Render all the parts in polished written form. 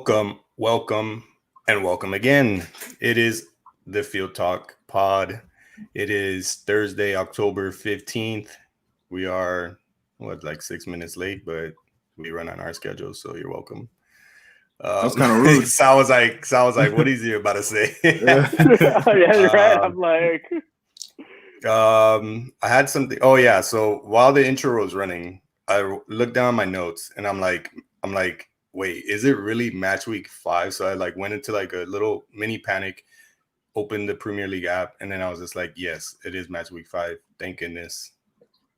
Welcome, and welcome again. It is the Field Talk pod. It is Thursday, October 15th. We are, like 6 minutes late, but we run on our schedule, so you're welcome. That's kind of rude. Sal was like, what is he about to say? Yeah, you're right. I'm like, I had something. Oh yeah. So while the intro was running, I looked down my notes, and I'm like, wait, is it really match week 5? So I went into a little mini panic, opened the Premier League app, and then I was just like, yes, it is match week 5. Thank goodness,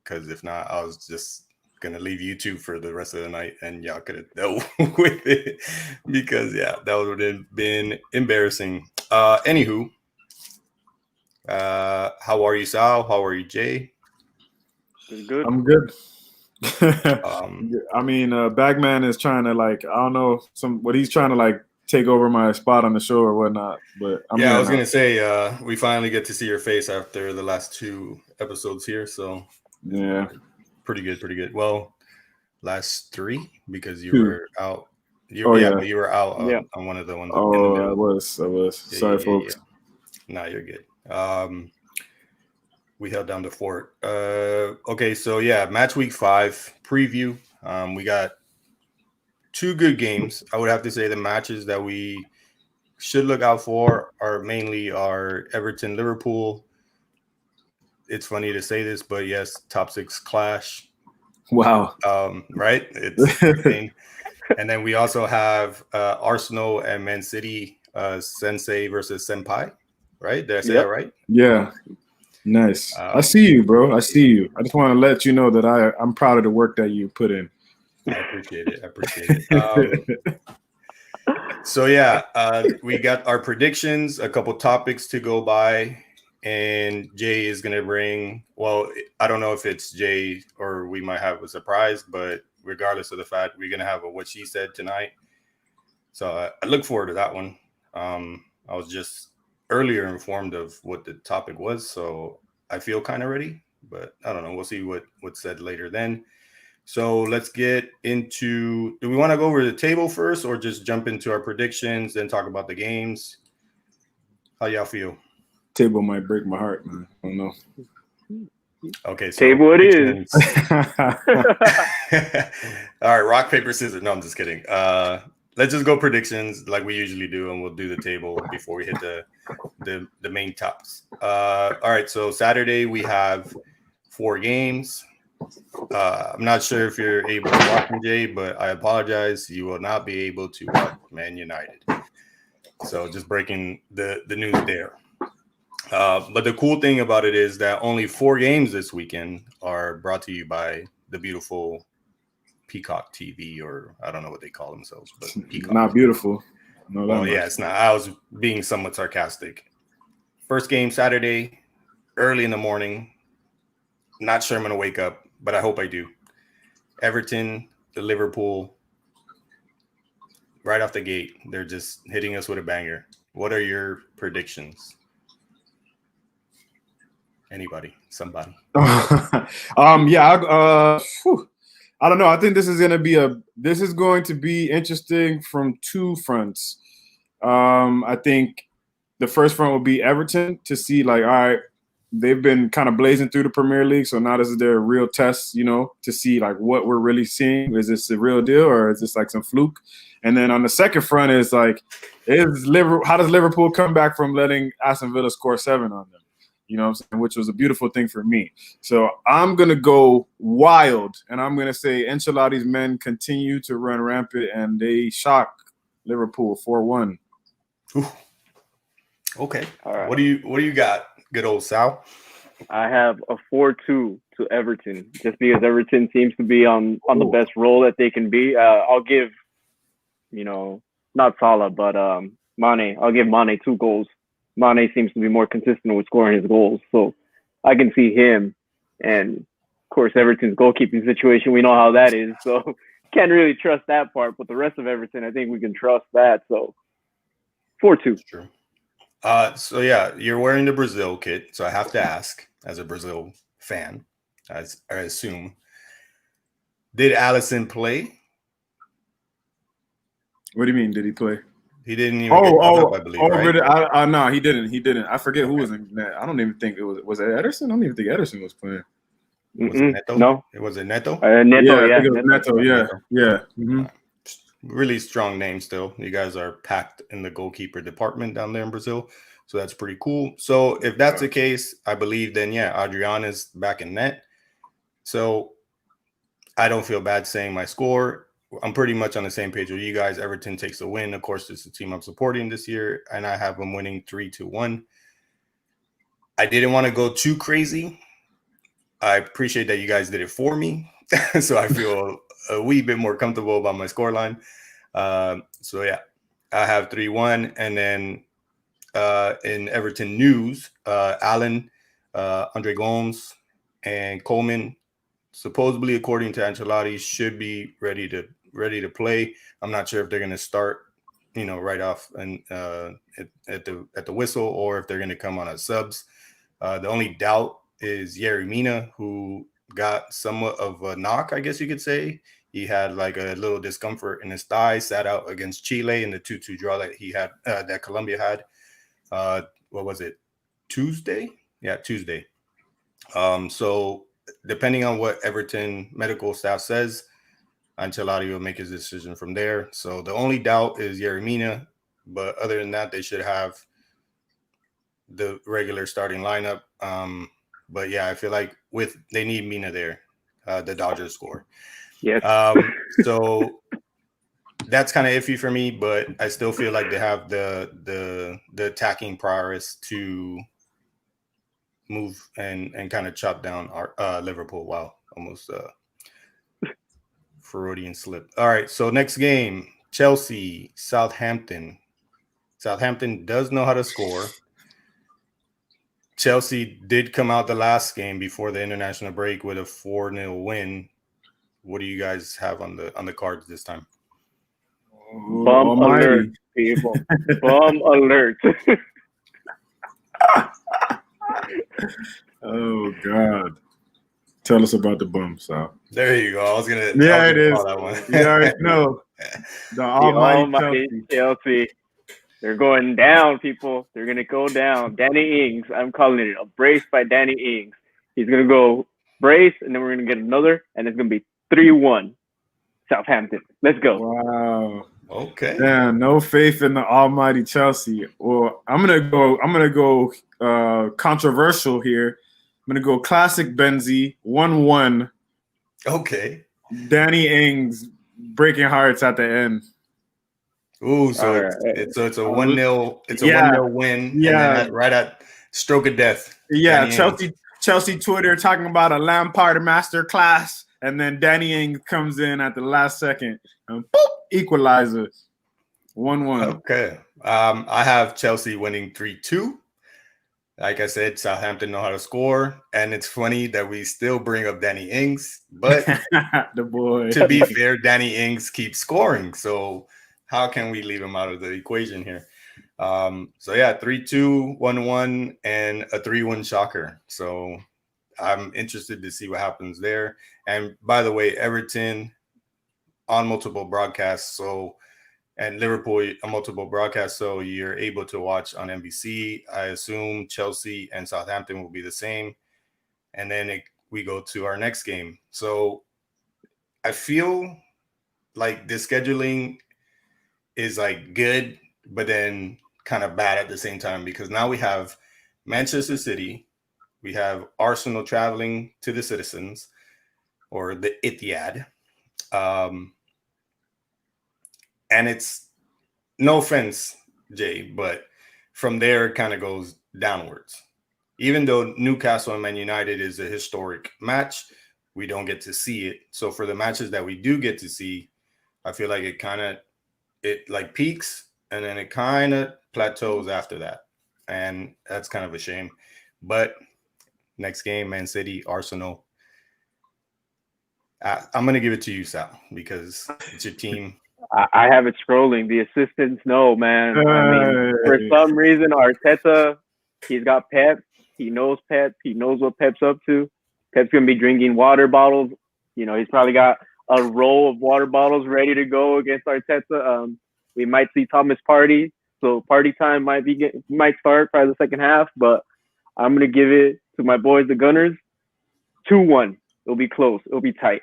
because if not, I was just gonna leave you two for the rest of the night, and y'all could have dealt with it because that would have been embarrassing. Anywho. How are you, Sal? How are you, Jay? good. I'm good. I mean, Bagman is trying to I don't know what he's trying to take over my spot on the show or whatnot. But I was gonna say we finally get to see your face after the last 2 episodes here, so yeah, pretty good. Well, last 3 because you 2. were out. But you were out on one of the ones. Oh, I was. Sorry, folks. No, you're good. We held down the fort. Okay, so match week 5 preview. We got 2 good games. I would have to say the matches that we should look out for are mainly our Everton Liverpool. It's funny to say this, but yes, top 6 clash. Wow. Right? It's a thing. And then we also have Arsenal and Man City, Sensei versus Senpai. Right? Did I say that right? Yeah. Nice. I see you, bro. I see you. I just want to let you know that I'm proud of the work that you put in. I appreciate it. So we got our predictions, a couple topics to go by, and Jay is going to bring, I don't know if it's Jay or we might have a surprise, but regardless of the fact, we're going to have a what she said tonight. So I look forward to that one. I was just earlier informed of what the topic was, so I feel kind of ready, but I don't know. We'll see what's said later then. So let's get into, do we want to go over the table first or just jump into our predictions, then talk about the games? How y'all feel? Table might break my heart, man. I don't know. Okay, so table it is. All right, rock, paper, scissors. No, I'm just kidding. Let's just go predictions like we usually do, and we'll do the table before we hit the main tops. All right, so Saturday we have 4 games. I'm not sure if you're able to watch them, Jay, but I apologize. You will not be able to watch Man United. So just breaking the news there. But the cool thing about it is that only 4 games this weekend are brought to you by the beautiful Peacock TV, or I don't know what they call themselves, but Peacock. Not beautiful. No, well, it's not. I was being somewhat sarcastic. First game Saturday, early in the morning. Not sure I'm going to wake up, but I hope I do. Everton, the Liverpool, right off the gate. They're just hitting us with a banger. What are your predictions? Anybody? Somebody? I don't know. I think this is going to be interesting from 2 fronts. I think the first front will be Everton to see all right, they've been kind of blazing through the Premier League, so now this is their real test, to see what we're really seeing. Is this a real deal or is this some fluke? And then on the second front is how does Liverpool come back from letting Ashton Villa score 7 on them? You know what I'm saying? Which was a beautiful thing for me. So I'm going to go wild, and I'm going to say Ancelotti's men continue to run rampant, and they shock Liverpool 4-1. Okay. All right. What do you got, good old Sal? I have a 4-2 to Everton, just because Everton seems to be on the best roll that they can be. I'll give, not Salah, but Mane. I'll give Mane 2 goals. Mane seems to be more consistent with scoring his goals, so I can see him. And of course, Everton's goalkeeping situation, we know how that is, so can't really trust that part. But the rest of Everton, I think we can trust that. So 4-2. Sure. So you're wearing the Brazil kit, so I have to ask, as a Brazil fan, as I assume, did Alisson play? What do you mean? Did he play? He didn't even get called up, I believe, right? Really? No, he didn't. He didn't. I forget who was in that. I don't even think it was it Ederson? I don't even think Ederson was playing. Was it Neto? No. It was Neto? Neto, I yeah. think it was Neto, yeah. Neto. Yeah. Mm-hmm. Really strong name still. You guys are packed in the goalkeeper department down there in Brazil. So that's pretty cool. So if that's the case, I believe then, yeah, Adrian is back in net. So I don't feel bad saying my score. I'm pretty much on the same page with you guys. Everton takes a win. Of course, it's the team I'm supporting this year, and I have them winning 3-1. I didn't want to go too crazy. I appreciate that you guys did it for me. So I feel a wee bit more comfortable about my scoreline. So yeah, I have 3-1. And then in Everton news, Allen, Andre Gomes, and Coleman, supposedly according to Ancelotti, should be ready to play. I'm not sure if they're going to start, right off and at the whistle, or if they're going to come on as subs. The only doubt is Yerry Mina, who got somewhat of a knock, I guess you could say. He had like a little discomfort in his thigh, sat out against Chile in the 2-2 draw that he had, that Colombia had. What was it? Tuesday? Yeah, Tuesday. So depending on what Everton medical staff says, Ancelotti will make his decision from there. So the only doubt is Yerry Mina, but other than that, they should have the regular starting lineup. But yeah, I feel like they need Mina there, the Dodgers score. Yes. So that's kind of iffy for me, but I still feel like they have the attacking prowess to move and kind of chop down our Liverpool. Wow, almost Freudian slip. All right, so next game, Chelsea, Southampton. Southampton does know how to score. Chelsea did come out the last game before the international break with a 4-0 win. What do you guys have on the cards this time? Bum alert, people. Bum alert. Oh God! Tell us about the bum, Sal. There you go. I was gonna. Yeah, it is. That one. You already know the almighty Chelsea. They're going down, people. They're gonna go down. Danny Ings. I'm calling it a brace by Danny Ings. He's gonna go brace, and then we're gonna get another, and it's gonna be 3-1. Southampton. Let's go. Wow. Okay. Damn, no faith in the almighty Chelsea. Well, I'm gonna go controversial here. I'm gonna go classic Benzi 1-1. Okay. Danny Ings breaking hearts at the end. Ooh, so it's a 1-0. It's a 1-0 win. Yeah. And then right at stroke of death. Yeah, Chelsea Twitter talking about a Lampard master class, and then Danny Ings comes in at the last second and boop, equalizer. 1-1. Okay. I have Chelsea winning 3-2. Like I said, Southampton know how to score, and it's funny that we still bring up Danny Ings, but the boy. To be fair, Danny Ings keeps scoring, so how can we leave him out of the equation here? So yeah, 3-2, 1-1, and a 3-1 shocker. So I'm interested to see what happens there. And by the way, Everton on multiple broadcasts, and Liverpool on multiple broadcasts, so you're able to watch on NBC. I assume Chelsea and Southampton will be the same. And then we go to our next game. So I feel like the scheduling is like good, but then kind of bad at the same time, because now we have Manchester City, we have Arsenal traveling to the Citizens or the Etihad. And it's, no offense, Jay, but from there it kind of goes downwards. Even though Newcastle and Man United is a historic match, we don't get to see it. So for the matches that we do get to see, I feel like it like peaks and then it kind of plateaus after that. And that's kind of a shame. But next game, Man City, Arsenal. I'm going to give it to you, Sal, because it's your team. I have it scrolling. The assistants know, man. I mean, for some reason, Arteta, he's got Pep. He knows Pep. He knows what Pep's up to. Pep's going to be drinking water bottles. You know, he's probably got a roll of water bottles ready to go against Arteta. We might see Thomas Partey. So party time might start probably the second half, but I'm gonna give it to my boys, the Gunners. 2-1. It'll be close. It'll be tight.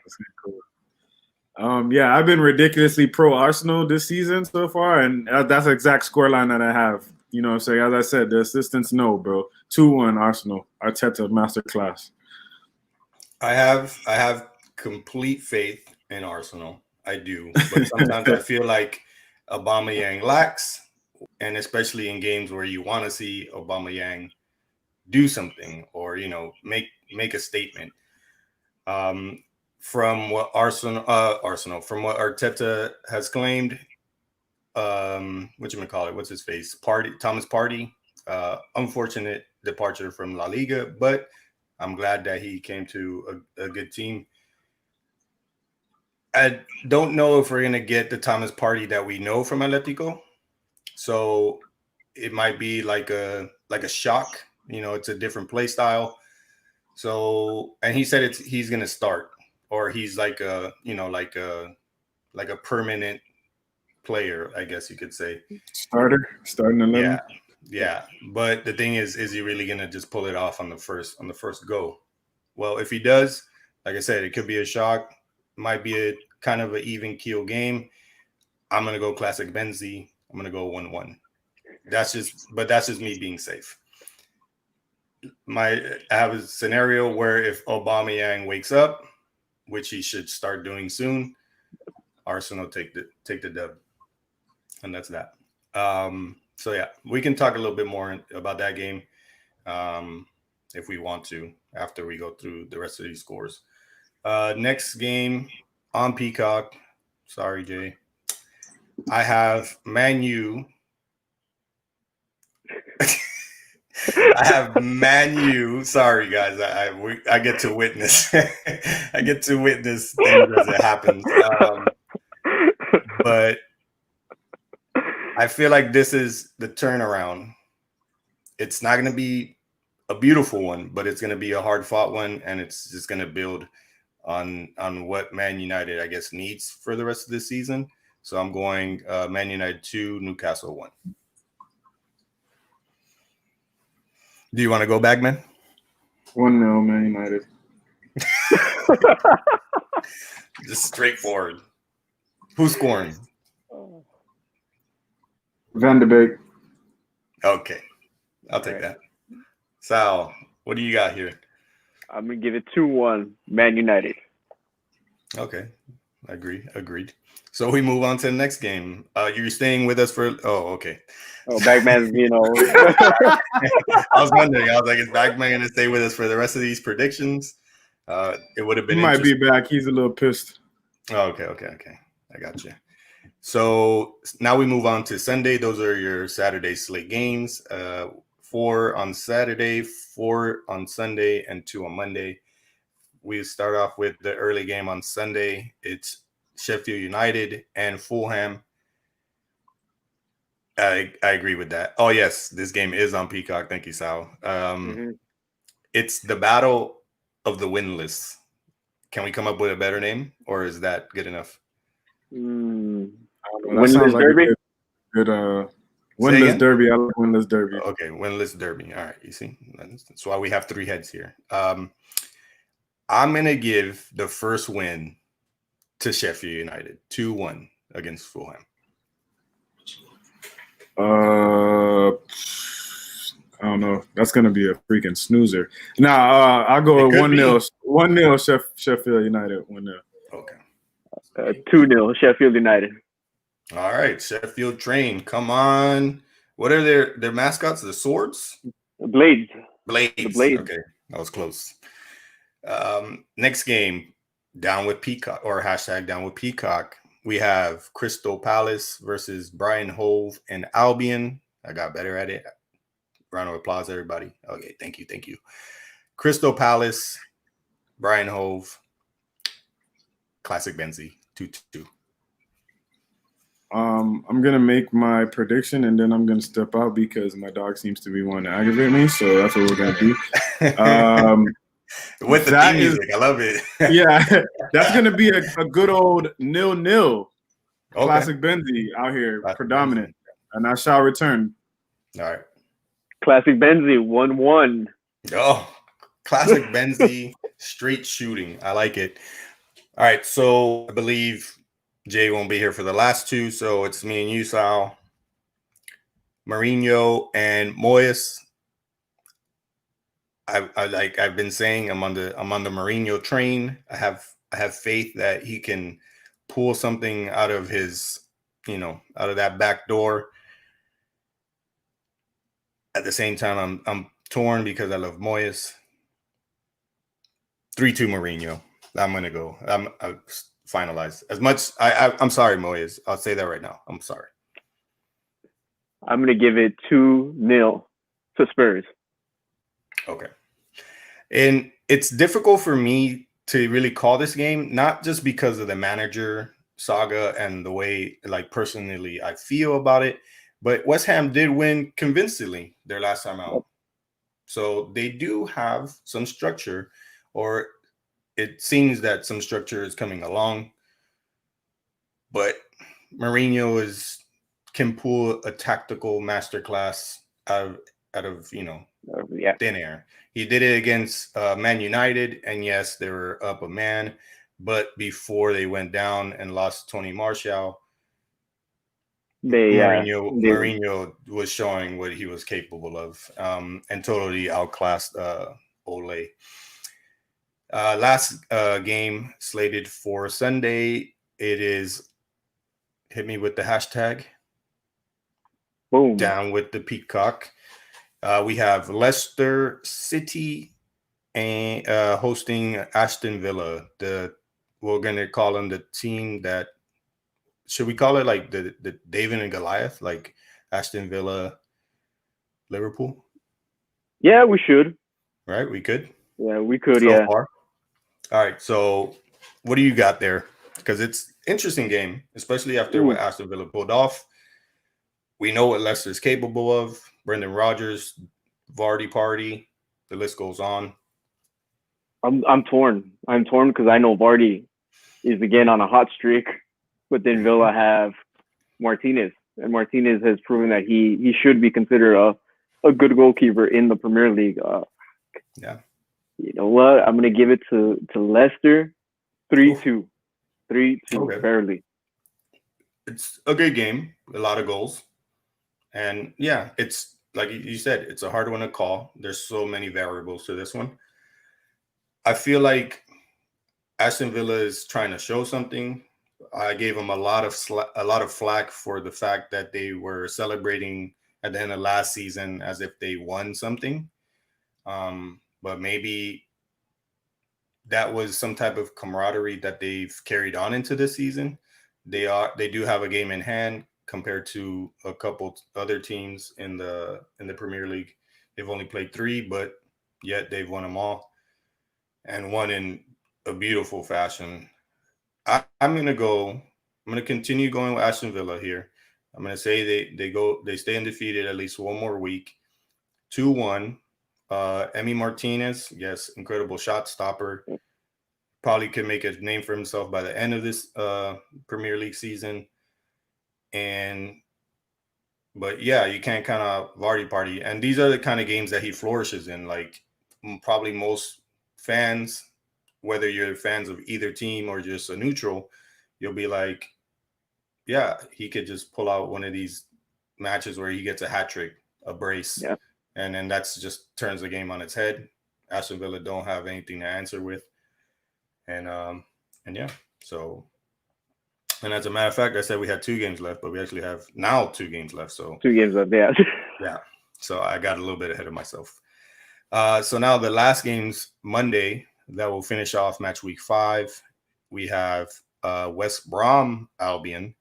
Yeah, I've been ridiculously pro Arsenal this season so far, and that's the exact scoreline that I have. You know what I'm saying? As I said, the assistants know, bro. 2-1 Arsenal. Arteta masterclass. I have complete faith in Arsenal. I do, but sometimes I feel like Aubameyang lacks, and especially in games where you want to see Aubameyang do something or make a statement. From what Arsenal, from what Arteta has claimed, what's his face? Thomas Partey. Unfortunate departure from La Liga, but I'm glad that he came to a good team. I don't know if we're gonna get the Thomas Partey that we know from Atletico, so it might be like a shock. It's a different play style. So, and he said he's gonna start, or he's like a permanent player, I guess you could say. Starting 11. Yeah. But the thing is he really gonna just pull it off on the first go? Well, if he does, like I said, it could be a shock. Might be a kind of an even keel game. I'm gonna go classic Benzi. I'm gonna go 1-1. That's just me being safe. I have a scenario where if Aubameyang wakes up, which he should start doing soon, Arsenal take the dub, and that's that. So yeah, we can talk a little bit more about that game if we want to after we go through the rest of these scores. Next game on Peacock. Sorry, Jay. I have Man U. I have Man U. Sorry, guys. I get to witness. I get to witness things as it happens. But I feel like this is the turnaround. It's not going to be a beautiful one, but it's going to be a hard-fought one, and it's just going to build on what Man United, I guess, needs for the rest of the season. So I'm going Man United 2, Newcastle 1. Do you want to go back, man? 1-0 Man United. Just straightforward. Who's scoring? Van de Beek. Okay. I'll take that. Sal, what do you got here? I'm going to give it 2-1 Man United. Okay. Agreed. So we move on to the next game. You're staying with us for... Oh, okay. Oh, Bagman's, I was wondering. I was like, is Bagman going to stay with us for the rest of these predictions? It would have been... He might be back. He's a little pissed. Oh, okay. I got you. So now we move on to Sunday. Those are your Saturday slate games. 4 on Saturday, 4 on Sunday, and 2 on Monday. We start off with the early game on Sunday. It's Sheffield United and Fulham. I agree with that. Oh, yes, this game is on Peacock. Thank you, Sal. It's the battle of the winless. Can we come up with a better name, or is that good enough? Winless Derby? Good winless Derby. I like winless Derby. Okay, winless Derby. All right, you see? That's why we have 3 heads here. I'm going to give the first win to Sheffield United, 2-1 against Fulham. I don't know. That's going to be a freaking snoozer. Nah, I'll go with 1-0. 1-0 Sheffield United. 1-0. Okay. 2-0 Sheffield United. All right, Sheffield train. Come on. What are their mascots? The swords? Blades. Blades. Okay, that was close. Next game, down with Peacock, or hashtag down with Peacock. We have Crystal Palace versus Brighton Hove and Albion. I got better at it. Round of applause, everybody. Okay, thank you. Crystal Palace, Brighton Hove, classic Benzi, 2-2. I'm gonna make my prediction and then I'm gonna step out because my dog seems to be wanting to aggravate me. So that's what we're gonna do. With the theme music, I love it. Yeah, that's gonna be a good old 0-0. Okay. Classic Benzie out here, Classic predominant. Benzie. And I shall return. All right. Classic Benzie, 1-1. Oh, classic Benzie, straight shooting. I like it. All right. So I believe Jay won't be here for the last two. So it's me and you, Sal. Mourinho and Moyes. I've been saying I'm on the Mourinho train. I have faith that he can pull something out of his, out of that back door. At the same time, I'm torn because I love Moyes. 3-2 Mourinho. I'm gonna go. I finalize as much. I'm sorry, Moyes. I'll say that right now. I'm sorry. I'm going to give it 2-0 to Spurs. Okay. And it's difficult for me to really call this game, not just because of the manager saga and the way, like, personally I feel about it, but West Ham did win convincingly their last time out. So they do have some structure, or it seems that some structure is coming along. But Mourinho can pull a tactical masterclass out of thin air. He did it against Man United, and yes, they were up a man, but before they went down and lost Tony Martial, Mourinho was showing what he was capable of, and totally outclassed Ole. Last game slated for Sunday. It is, hit me with the hashtag. Boom. Down with the peacock. We have Leicester City and hosting Ashton Villa. We're gonna call them the team that, should we call it like the David and Goliath, like Ashton Villa, Liverpool? Yeah, we should. Right, we could. Yeah, we could. So far. All right. So, what do you got there? Because it's interesting game, especially after what Aston Villa pulled off. We know what Leicester's capable of. Brendan Rodgers, Vardy, Partey, the list goes on. I'm torn. I'm torn because I know Vardy is again on a hot streak, but then Villa have Martinez, and Martinez has proven that he should be considered a good goalkeeper in the Premier League. Yeah. You know what? I'm gonna give it to Leicester, 3-2, 3-2, okay. Barely. It's a good game, a lot of goals, and yeah, it's like you said, it's a hard one to call. There's so many variables to this one. I feel like Aston Villa is trying to show something. I gave them a lot of flack for the fact that they were celebrating at the end of last season as if they won something. But maybe that was some type of camaraderie that they've carried on into this season. They do have a game in hand compared to a couple other teams in the Premier League. They've only played 3, but yet they've won them all, and won in a beautiful fashion. I'm gonna continue going with Aston Villa here. I'm gonna say they stay undefeated at least one more week. 2-1. Emi Martinez, yes, incredible shot stopper. Probably could make a name for himself by the end of this Premier League season. But yeah, you can't kind of Vardy party. And these are the kind of games that he flourishes in. Like, probably most fans, whether you're fans of either team or just a neutral, you'll be like, yeah, he could just pull out one of these matches where he gets a hat trick, a brace. Yeah. And then that's just turns the game on its head. Aston Villa don't have anything to answer with. And yeah, so, and as a matter of fact, I said we had 2 games left, but we actually have now 2 games left. So 2 games left, yeah. Yeah. So I got a little bit ahead of myself. So now the last game's Monday that will finish off match week 5. We have West Brom Albion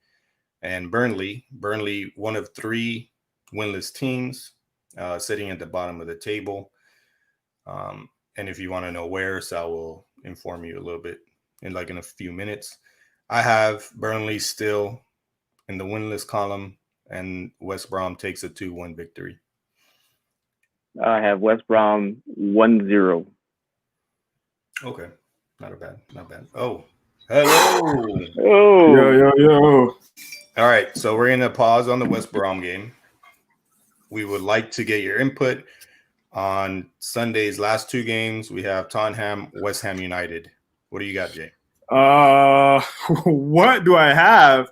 and Burnley. Burnley, one of 3 winless teams, sitting at the bottom of the table. And if you want to know where, Sal will inform you a little bit in a few minutes. I have Burnley still in the winless column, and West Brom takes a 2-1 victory. I have West Brom 1-0. Okay, not bad. Oh, Hello. Oh, Yo. All right, so we're going to pause on the West Brom game. We would like to get your input on Sunday's last two games. We have Tottenham, West Ham United. What do you got, Jay? What do I have?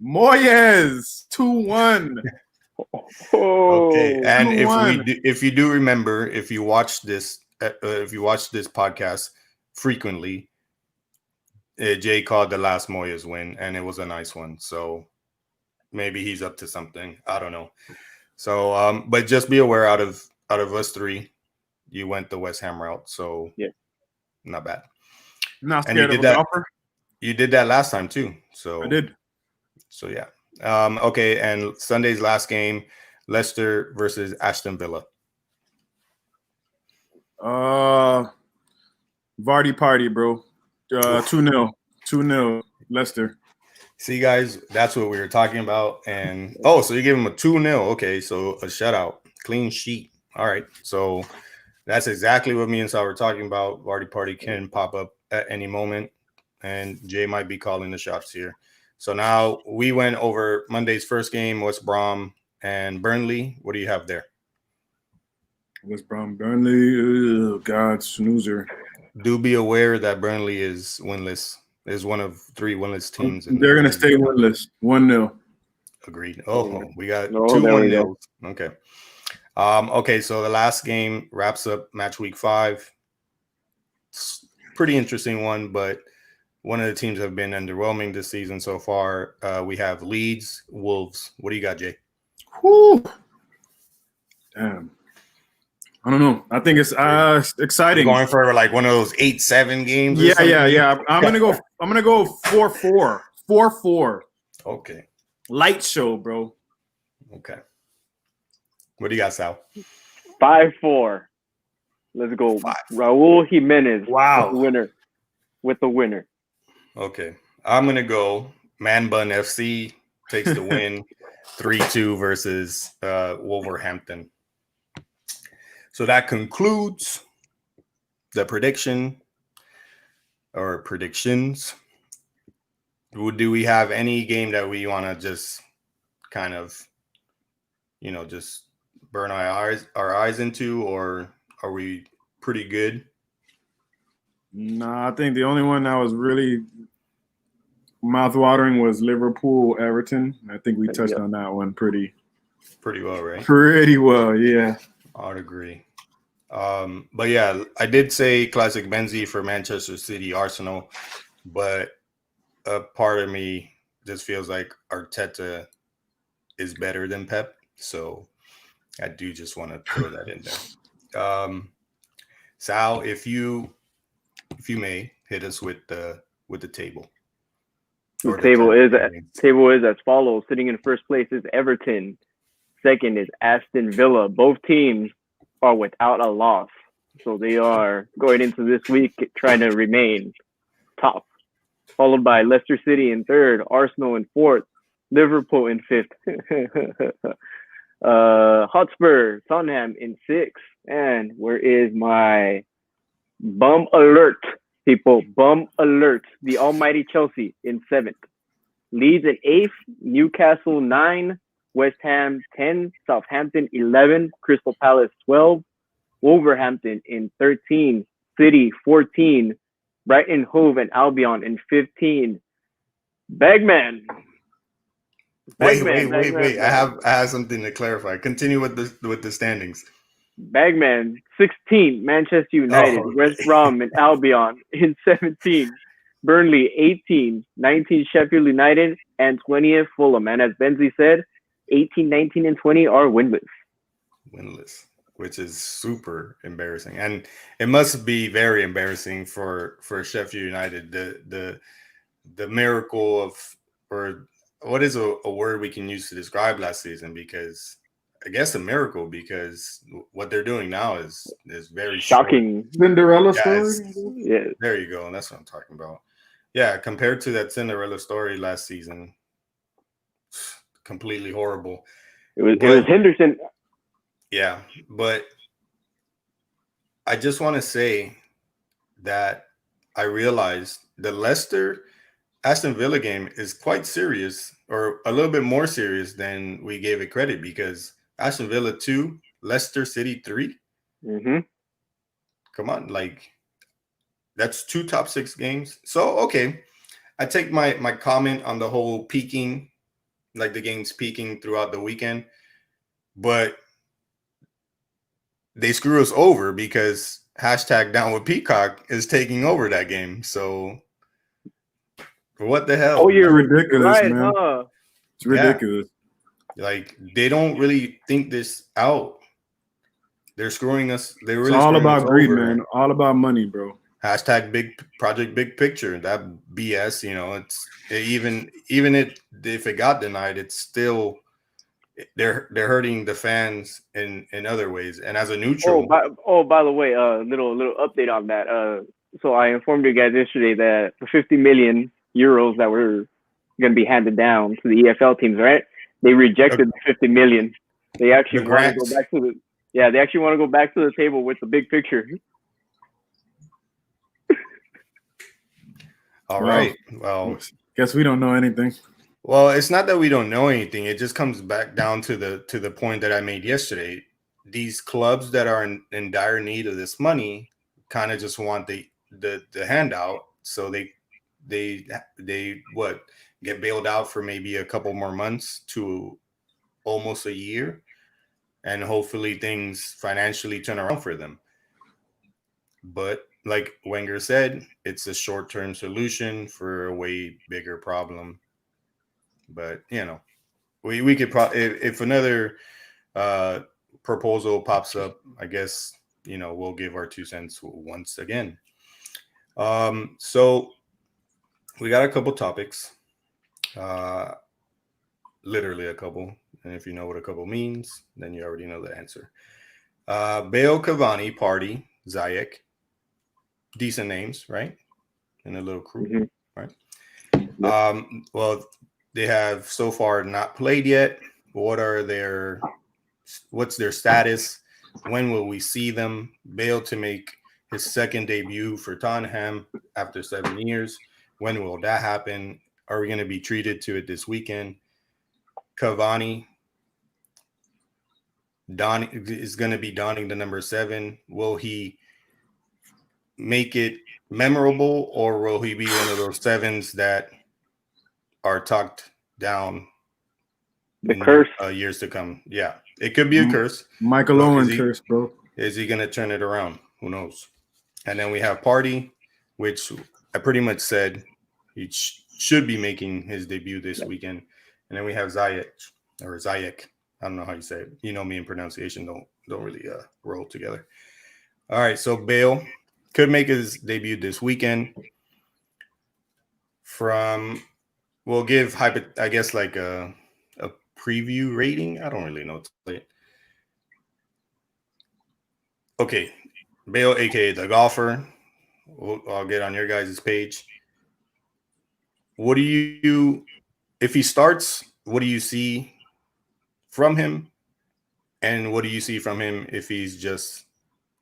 Moyes 2-1. Okay, oh, and 2-1. if you do remember, if you watch this podcast frequently, Jay called the last Moyes win, and it was a nice one. So maybe he's up to something. I don't know. So, but just be aware, out of us three, you went the West Ham route. So yeah, not bad. Not And you scared of did a that. golfer. You did that last time too. So I did. So yeah. Okay, and Sunday's last game, Leicester versus Ashton Villa. Vardy party, bro. 2-0. 2-0. Leicester. See, guys, that's what we were talking about. And so you give him a 2-0. Okay, so a shutout, clean sheet. All right, so that's exactly what me and Sal were talking about. Vardy party can pop up at any moment, and Jay might be calling the shots here. So now we went over Monday's first game, West Brom and Burnley. What do you have there? West Brom, Burnley. Oh, God, snoozer. Do be aware that Burnley is winless. Is one of three winless teams. They're going to stay winless. 1-0. Agreed. Oh, we got Oh, two there we 1-0s. Okay. Okay, so the last game wraps up match week 5. It's a pretty interesting one, but one of the teams have been underwhelming this season so far. We have Leeds Wolves. What do you got, Jay? Whew. Damn. I don't know. I think it's exciting. You're going for like one of those 8-7 games. Or Yeah. something? I'm gonna go 4-4. 4-4. Okay. Light show, bro. Okay. What do you got, Sal? 5-4. Let's go. 5. Raul Jimenez. Wow. With the winner. Okay. I'm gonna go Man Bun FC takes the win 3-2 versus Wolverhampton. So that concludes the predictions. Do we have any game that we want to just kind of, just burn our eyes into, or are we pretty good? Nah, I think the only one that was really mouth-watering was Liverpool Everton. I think we touched on that one pretty well, right? Pretty well, yeah. I'd agree. But yeah, I did say classic Benzi for Manchester City, Arsenal, but a part of me just feels like Arteta is better than Pep, so I do just want to throw that in there. Sal, if you may hit us with the table. The table is as follows. Sitting in first place is Everton. Second is Aston Villa. Both teams are without a loss, so they are going into this week trying to remain top. Followed by Leicester City in third, Arsenal in fourth, Liverpool in fifth, Hotspur, Tottenham in sixth, and where is my bum alert, people? Bum alert. The almighty Chelsea in seventh. Leeds in eighth, Newcastle 9, West Ham 10, Southampton 11, Crystal Palace 12, Wolverhampton in 13, City 14, Brighton, Hove, and Albion in 15. Bagman. Wait. I have something to clarify. Continue with the standings. Bagman 16, Manchester United, West Brom, and Albion in 17. Burnley 18, 19 Sheffield United, and 20th Fulham. And as Benzi said, 18, 19, and 20 are winless. Winless, which is super embarrassing. And it must be very embarrassing for Sheffield United. The miracle of, or what is a word we can use to describe last season? Because I guess a miracle, because what they're doing now is very shocking. Short. Cinderella story? Yeah. There you go. And that's what I'm talking about. Yeah, compared to that Cinderella story last season, completely horrible. It was Henderson. Yeah, but I just want to say that I realized the Leicester Aston Villa game is quite serious, or a little bit more serious than we gave it credit, because Aston Villa 2, Leicester City 3. Mm-hmm. Come on, like that's 2 top 6 games. So okay, I take my comment on the whole peaking, like the games peaking throughout the weekend, but they screw us over because hashtag down with Peacock is taking over that game. So what the hell? Oh, It's you're ridiculous, right, man. huh? It's ridiculous. Like they don't really think this out. They're screwing us. They're It's really all screwing us about greed, over. man. All about money, bro. Hashtag big project, big picture. That BS. It's even if it got denied, it's still they're hurting the fans in other ways. And as a neutral, By the way, little update on that. So I informed you guys yesterday that the 50 million euros that were going to be handed down to the EFL teams, right? They rejected the 50 million. They actually want to go back to the They actually want to go back to the table with the big picture. all right. Well, guess we don't know anything. Well, it's not that we don't know anything. It just comes back down to the point that I made yesterday. These clubs that are in dire need of this money kind of just want the handout, so they what get bailed out for maybe a couple more months to almost a year, and hopefully things financially turn around for them. But like Wenger said, it's a short-term solution for a way bigger problem. But we could if another proposal pops up, I guess we'll give our 2 cents once again. So we got a couple topics, literally a couple, and if you know what a couple means, then you already know the answer. Bale, Cavani, Partey, Ziyech, decent names, right? In a little crew, Mhm. right? Well, they have so far not played yet. What's their status? When will we see them? Bale to make his second debut for Tottenham after 7 years. When will that happen? Are we going to be treated to it this weekend? Cavani is going to be donning the number 7. Will he make it memorable, or will he be one of those 7s that are tucked down The curse. Years to come? Yeah, it could be a curse. Michael Owen curse, bro. Is he going to turn it around? Who knows? And then we have Partey, which I pretty much said he should be making his debut this weekend. And then we have Ziyech. I don't know how you say it. You know me in pronunciation don't really roll together. All right, so Bale could make his debut this weekend. We'll give I guess like a preview rating. I don't really know what to say. Okay, Bale, aka the golfer. I'll get on your guys' page. What do you, if he starts, what do you see from him? And what do you see from him if he's just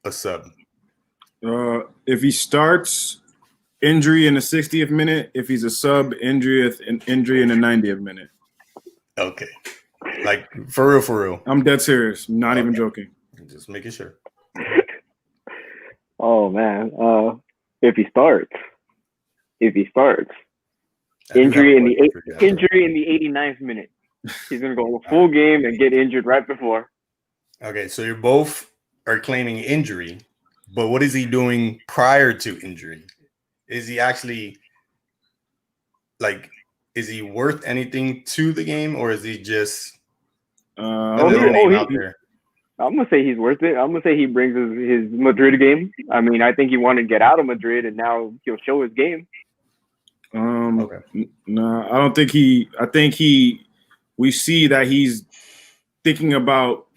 a sub? If he starts, injury in the 60th minute. If he's a sub, injury in the 90th minute. Okay. Like, for real. I'm dead serious. Not even joking. Just making sure. Oh, man. If he starts, injury in the 89th minute. He's gonna go a full game and get injured right before. Okay, so you both are claiming injury, but what is he doing prior to injury? Is he actually is he worth anything to the game, or is he just out there? I'm gonna say he's worth it. I'm gonna say he brings his Madrid game. I mean, I think he wanted to get out of Madrid, and now he'll show his game. Okay. No, I don't think he. I think we see that he's thinking about,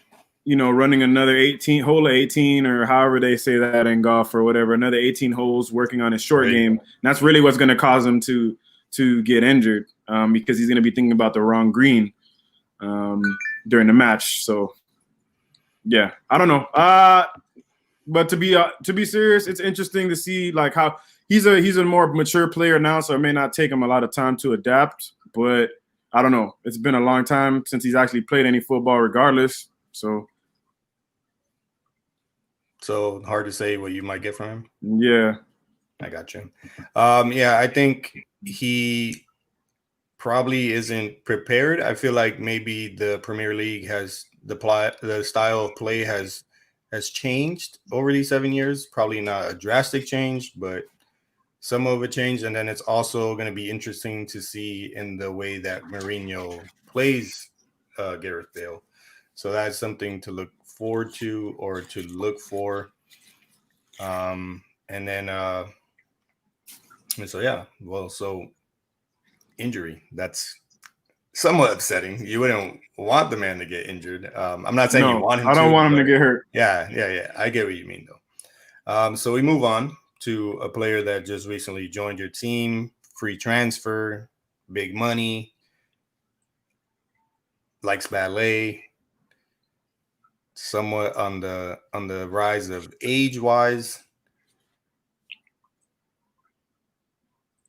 running another 18 hole of 18, or however they say that in golf or whatever, another 18 holes, working on his short game. And that's really what's going to cause him to get injured, because he's going to be thinking about the wrong green during the match. So, yeah, I don't know. But to be serious, it's interesting to see like how he's a more mature player now, so it may not take him a lot of time to adapt. But I don't know. It's been a long time since he's actually played any football, regardless. So hard to say what you might get from him. yeah, I got you. Yeah, I think he probably isn't prepared. I feel like maybe the Premier League has the style of play has changed over these 7 years. Probably not a drastic change, but some of a change. And then it's also going to be interesting to see in the way that Mourinho plays Gareth Bale. So that's something to look forward to or to look for. And then so injury, that's somewhat upsetting. You wouldn't want the man to get injured. I'm not saying you want him to. I don't want him to get hurt. Yeah. I get what you mean, though. So we move on to a player that just recently joined your team, free transfer, big money, likes ballet, somewhat on the rise of age-wise.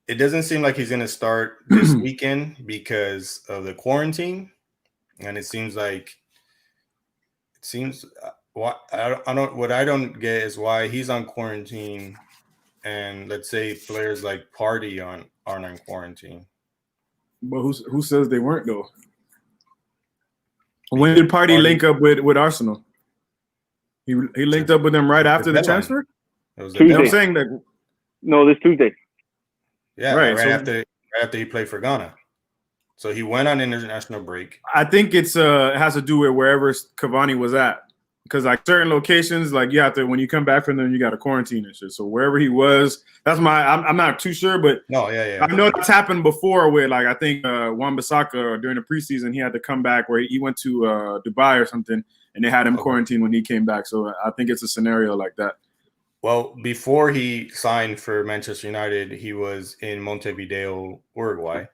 It doesn't seem like he's going to start this weekend because of the quarantine, and what I don't get is why he's on quarantine, and let's say players like Partey aren't on quarantine. But who says they weren't though? When did Partey link up with Arsenal? He linked up with them right after the transfer. Tuesday. I'm saying that. No, this Tuesday. Yeah, right after he played for Ghana. So he went on international break. I think it has to do with wherever Cavani was at. Because like certain locations, like you have to, when you come back from them, you got to quarantine and shit. So wherever he was, I'm not too sure, but I know that's happened before with like I think Wan-Bissaka during the preseason he had to come back where he went to Dubai or something, and they had him quarantined when he came back. So I think it's a scenario like that. Well, before he signed for Manchester United, he was in Montevideo, Uruguay.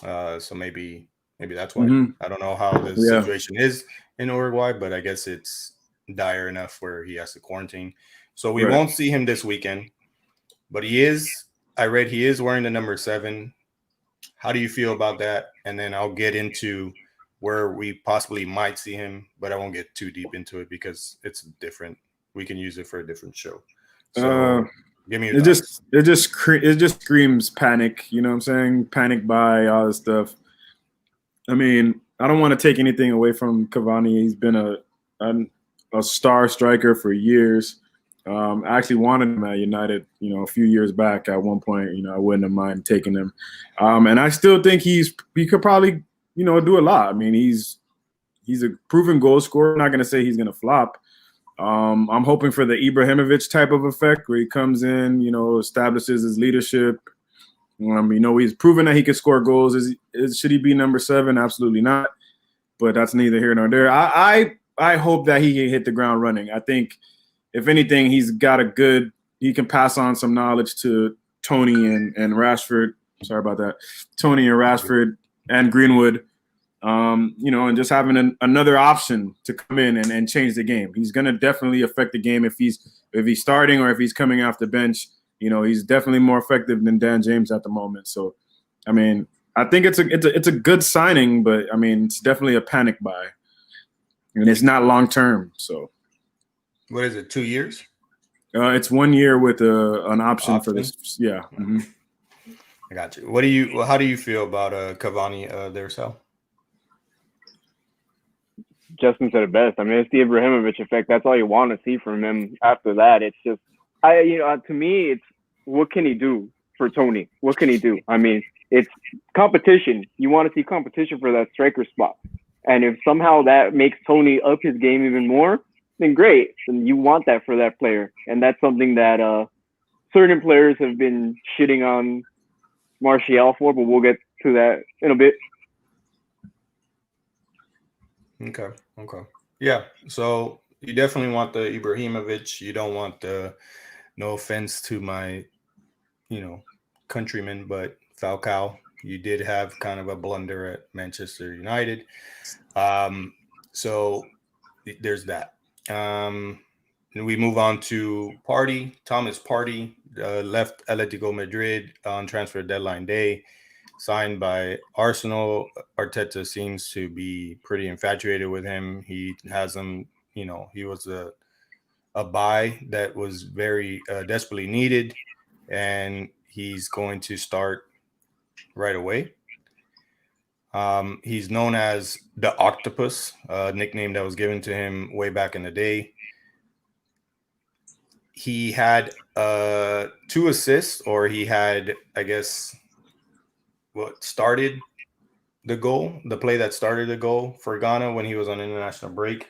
So maybe that's why. Mm-hmm. I don't know how the situation is in Uruguay, but I guess it's dire enough where he has to quarantine. So we won't see him this weekend. But I read he is wearing the number 7. How do you feel about that? And then I'll get into where we possibly might see him, but I won't get too deep into it because it's different. We can use it for a different show. So give me your thoughts. It just screams panic, you know what I'm saying? Panic buy, all this stuff. I mean, I don't want to take anything away from Cavani. He's been a star striker for years. I actually wanted him at United, a few years back at one point. I wouldn't have mind taking him. And I still think he could probably, do a lot. I mean, he's a proven goal scorer. I'm not going to say he's going to flop. I'm hoping for the Ibrahimovic type of effect where he comes in, establishes his leadership. He's proven that he can score goals. Should he be number 7? Absolutely not. But that's neither here nor there. I hope that he can hit the ground running. I think, if anything, he can pass on some knowledge to Tony and Rashford. Sorry about that. Tony and Rashford and Greenwood. And just having another option to come in and change the game. He's going to definitely affect the game if he's starting or if he's coming off the bench. He's definitely more effective than Dan James at the moment. So, I mean, I think it's a good signing, but I mean, it's definitely a panic buy, and it's not long term. So, what is it? 2 years? It's 1 year with an option for this. Yeah. Mm-hmm. I got you. How do you feel about Cavani there, Sal? Justin said it best. I mean, it's the Ibrahimovic effect. That's all you want to see from him. After that, it's just, to me, it's what can he do for Tony? What can he do? I mean, it's competition. You want to see competition for that striker spot. And if somehow that makes Tony up his game even more, then great. Then you want that for that player. And that's something that certain players have been shitting on Martial for, but we'll get to that in a bit. Okay. Yeah. So you definitely want the Ibrahimovic. You don't want no offense to my, countrymen, but Falcao, you did have kind of a blunder at Manchester United. So there's that. And we move on to Partey. Thomas Partey left Atletico Madrid on transfer deadline day, signed by Arsenal. Arteta seems to be pretty infatuated with him. He has him, he was a buy that was very desperately needed, and he's going to start right away. He's known as the Octopus, a nickname that was given to him way back in the day. He had 2 assists, or he had, I guess, started the goal, the play that started the goal for Ghana when he was on international break.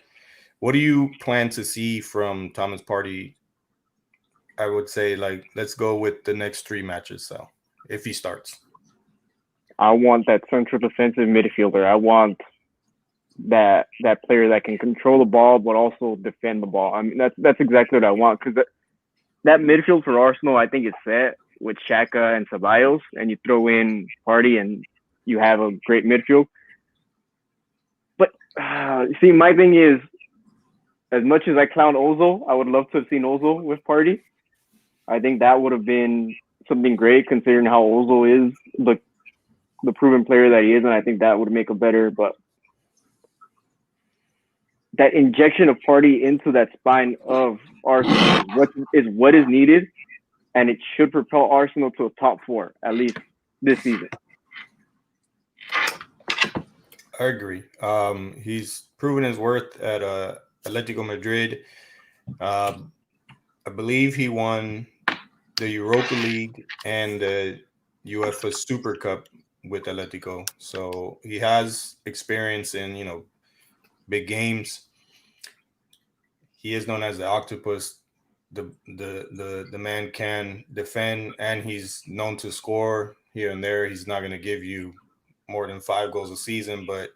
What do you plan to see from Thomas Partey? I would say, let's go with the next 3 matches, so if he starts. I want that central defensive midfielder. I want that player that can control the ball but also defend the ball. I mean, that's exactly what I want, because that midfield for Arsenal, I think, is set with Xhaka and Ceballos, and you throw in Partey and you have a great midfield. But see, my thing is, as much as I clown Ozil, I would love to have seen Ozil with Partey. I think that would have been something great, considering how Ozil is the proven player that he is, and I think that would make a better. But that injection of Partey into that spine of Arsenal what is needed, and it should propel Arsenal to a top 4 at least this season. I agree. He's proven his worth at Atletico Madrid. I believe he won the Europa League and the UEFA Super Cup with Atletico, so he has experience in big games. He is known as the Octopus. The man can defend, and he's known to score here and there. He's not going to give you more than 5 goals a season, but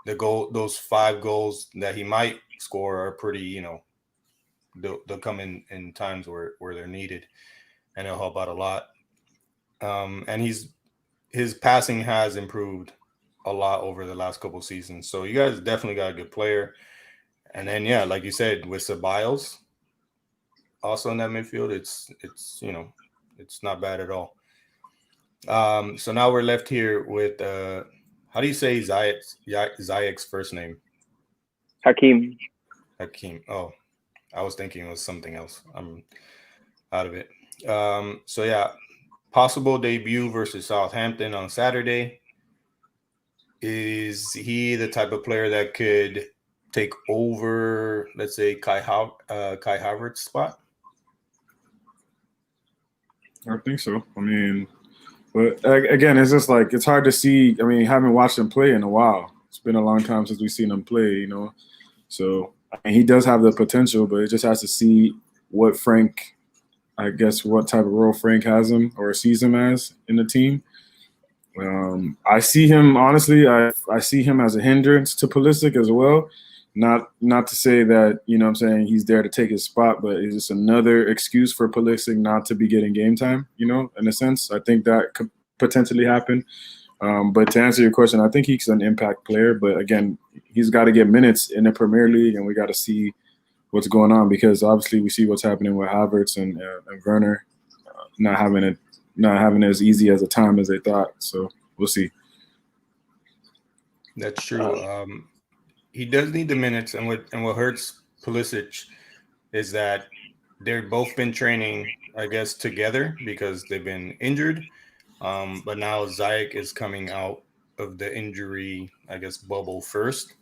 those 5 goals that he might score are pretty, they'll come in times where they're needed, and it'll help out a lot. And his passing has improved a lot over the last couple of seasons. So you guys definitely got a good player. And then, yeah, like you said, with Ceballos also in that midfield, it's not bad at all. So now we're left here with how do you say Ziyech's first name? Hakeem. Oh, I was thinking it was something else. I'm out of it. So yeah, possible debut versus Southampton on Saturday. Is he the type of player that could take over, let's say, Kai Havertz's spot? I think so. I mean, but again, it's just it's hard to see. I mean, haven't watched him play in a while. It's been a long time since we've seen him play, So I mean, he does have the potential, but it just has to see what type of role Frank has him or sees him as in the team. I see him, honestly, I see him as a hindrance to Pulisic as well. Not to say that, I'm saying he's there to take his spot, but it's just another excuse for Pulisic not to be getting game time, in a sense. I think that could potentially happen. But to answer your question, I think he's an impact player. But again, he's got to get minutes in the Premier League, and we got to see what's going on, because obviously we see what's happening with Havertz and Werner not having as easy as a time as they thought. So we'll see. That's true. He does need the minutes, and what hurts Pulisic is that they've both been training, I guess, together because they've been injured. But now Ziyech is coming out of the injury, I guess, bubble first,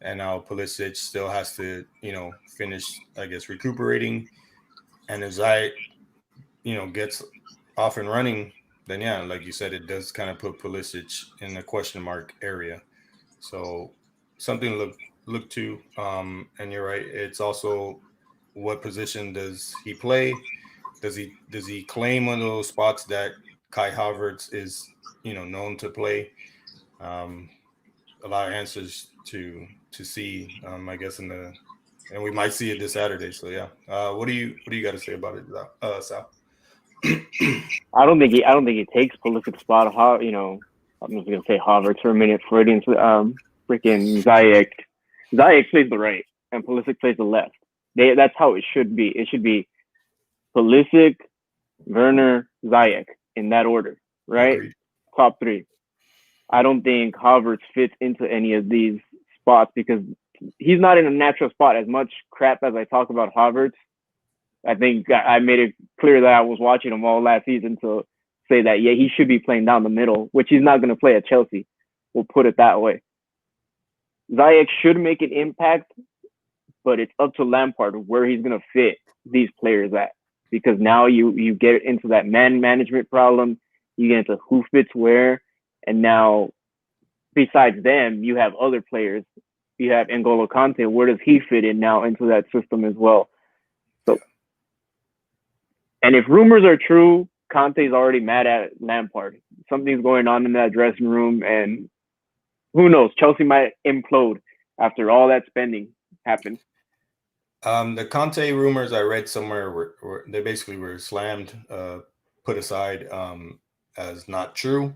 and now Pulisic still has to, finish, I guess, recuperating. And if Ziyech, gets off and running, then yeah, like you said, it does kind of put Pulisic in the question mark area. So something to look to. And you're right. It's also what position does he play? Does he claim one of those spots that Kai Havertz is, known to play? A lot of answers to see, I guess, and we might see it this Saturday. So yeah, what do you got to say about it, Sal? I don't think he takes Pulisic's spot. I'm just gonna say Havertz for a minute. For it into freaking Ziyech. Ziyech plays the right, and Pulisic plays the left. That's how it should be. It should be Pulisic, Werner, Ziyech in that order, right? Agreed. Top three. I don't think Havertz fits into any of these spots because he's not in a natural spot. As much crap as I talk about Havertz, I think I made it clear that I was watching him all last season to say that, yeah, he should be playing down the middle, which he's not going to play at Chelsea. We'll put it that way. Ziyech should make an impact, but it's up to Lampard where he's going to fit these players at. Because now you get into that man management problem, you get into who fits where, and now besides them, you have other players. You have N'Golo Kante. Where does he fit in now into that system as well? So, and if rumors are true, Conte's already mad at Lampard. Something's going on in that dressing room, and who knows? Chelsea might implode after all that spending happened. The Conte rumors I read somewhere were they basically were slammed, put aside as not true.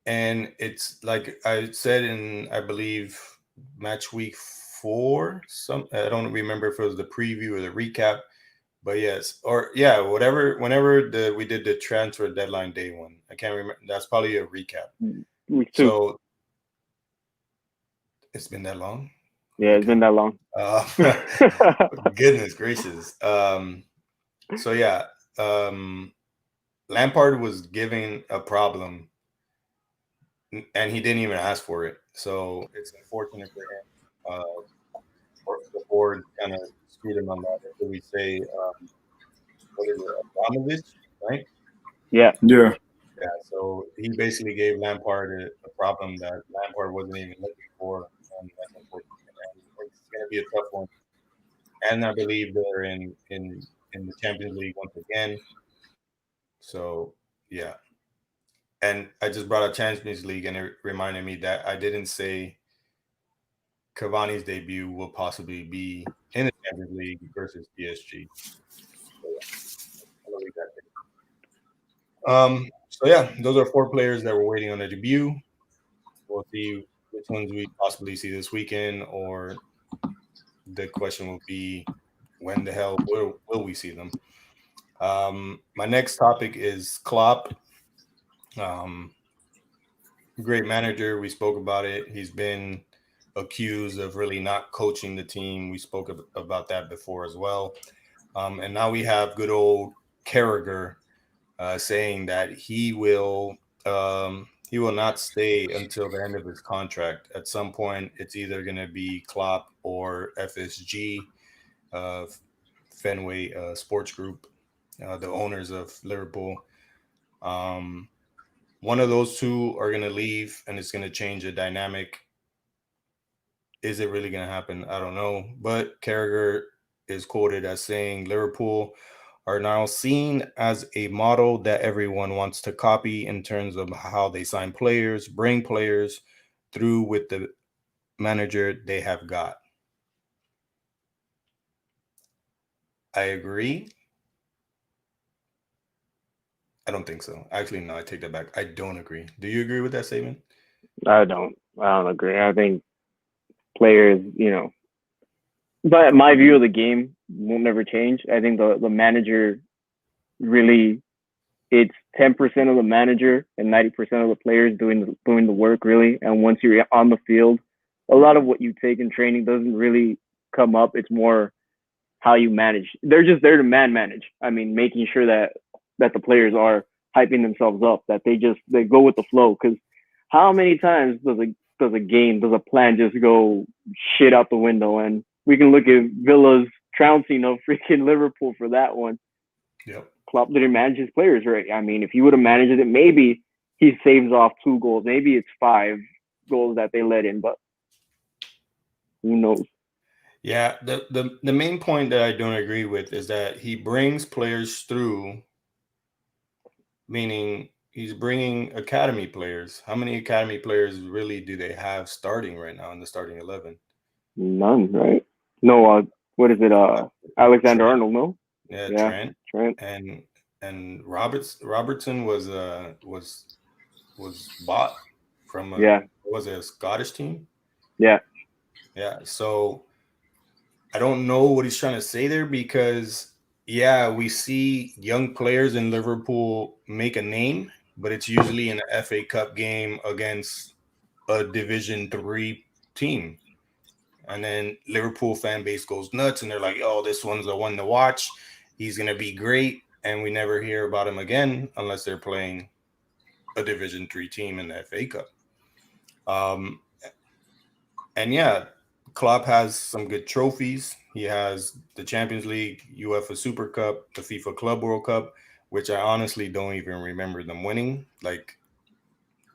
And it's like I said in, I believe, match week 4. I don't remember if it was the preview or the recap, but yes, or yeah, whatever. Whenever we did the transfer deadline day one, I can't remember. That's probably a recap. Week 2. So it's been that long. Yeah, it's been that long. Goodness gracious. So yeah, Lampard was giving a problem, and he didn't even ask for it. So it's unfortunate for him. The board kind of screwed him on that. Until we say, what is it, Abramovich, right? Yeah. Yeah. Yeah. So he basically gave Lampard a problem that Lampard wasn't even looking for, and that's unfortunate. It's going to be a tough one. And I believe they're in the Champions League once again. So yeah. And I just brought up Champions League, and it reminded me that I didn't say Cavani's debut will possibly be in the Champions League versus PSG. So yeah, those are 4 players that were waiting on their debut. We'll see which ones we possibly see this weekend, or the question will be, when the hell will we see them? My next topic is Klopp. Great manager. We spoke about it. He's been accused of really not coaching the team. We spoke about that before as well. And now we have good old Carragher saying that he will not stay until the end of his contract. At some point, it's either going to be Klopp or FSG, Fenway Sports Group, the owners of Liverpool. One of those two are going to leave, and it's going to change the dynamic. Is it really going to happen? I don't know. But Carragher is quoted as saying Liverpool are now seen as a model that everyone wants to copy in terms of how they sign players, bring players through with the manager they have got. I agree. I don't think so. Actually, no, I take that back. I don't agree. Do you agree with that statement? I don't agree. I think players, but my view of the game will never change. I think the manager really, it's 10% of the manager and 90% of the players doing the work really. And once you're on the field, a lot of what you take in training doesn't really come up. It's more how you manage. They're just there to manage. I mean, making sure that the players are hyping themselves up, that they go with the flow. Because how many times does a plan just go shit out the window? And we can look at Villa's trouncing of freaking Liverpool for that one. Yep. Klopp didn't manage his players right. I mean, if he would have managed it, maybe he saves off 2 goals. Maybe it's 5 goals that they let in, but who knows? Yeah, the main point that I don't agree with is that he brings players through, meaning he's bringing academy players. How many academy players really do they have starting right now in the starting 11? None, right? No, what is it? Alexander-Arnold, no? Yeah, Trent. And Robertson was bought from was it a Scottish team? Yeah. Yeah, so I don't know what he's trying to say there because, yeah, we see young players in Liverpool make a name, but it's usually in an FA Cup game against a Division 3 team. And then Liverpool fan base goes nuts and they're like, oh, this one's the one to watch. He's going to be great. And we never hear about him again unless they're playing a Division 3 team in the FA Cup. And yeah, Klopp has some good trophies. He has the Champions League, UEFA Super Cup, the FIFA Club World Cup, which I honestly don't even remember them winning. Like,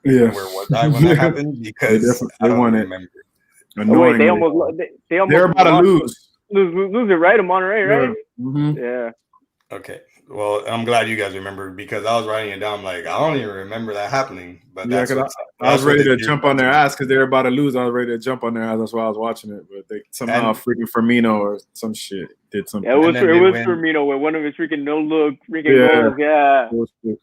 Yeah. where was I when that happened? Because I don't remember. Oh, wait, they almost they're about to lose it, right? In Monterey, right? Yeah. Mm-hmm. Yeah. Okay. Well, I'm glad you guys remember because I was writing it down. Like, I don't even remember that happening. But yeah, I was ready to jump on their ass because they were about to lose. I was ready to jump on their ass. That's why I was watching it. But they somehow freaking Firmino or some shit did something. Yeah, it was Firmino with one of his freaking no-look goals. Yeah.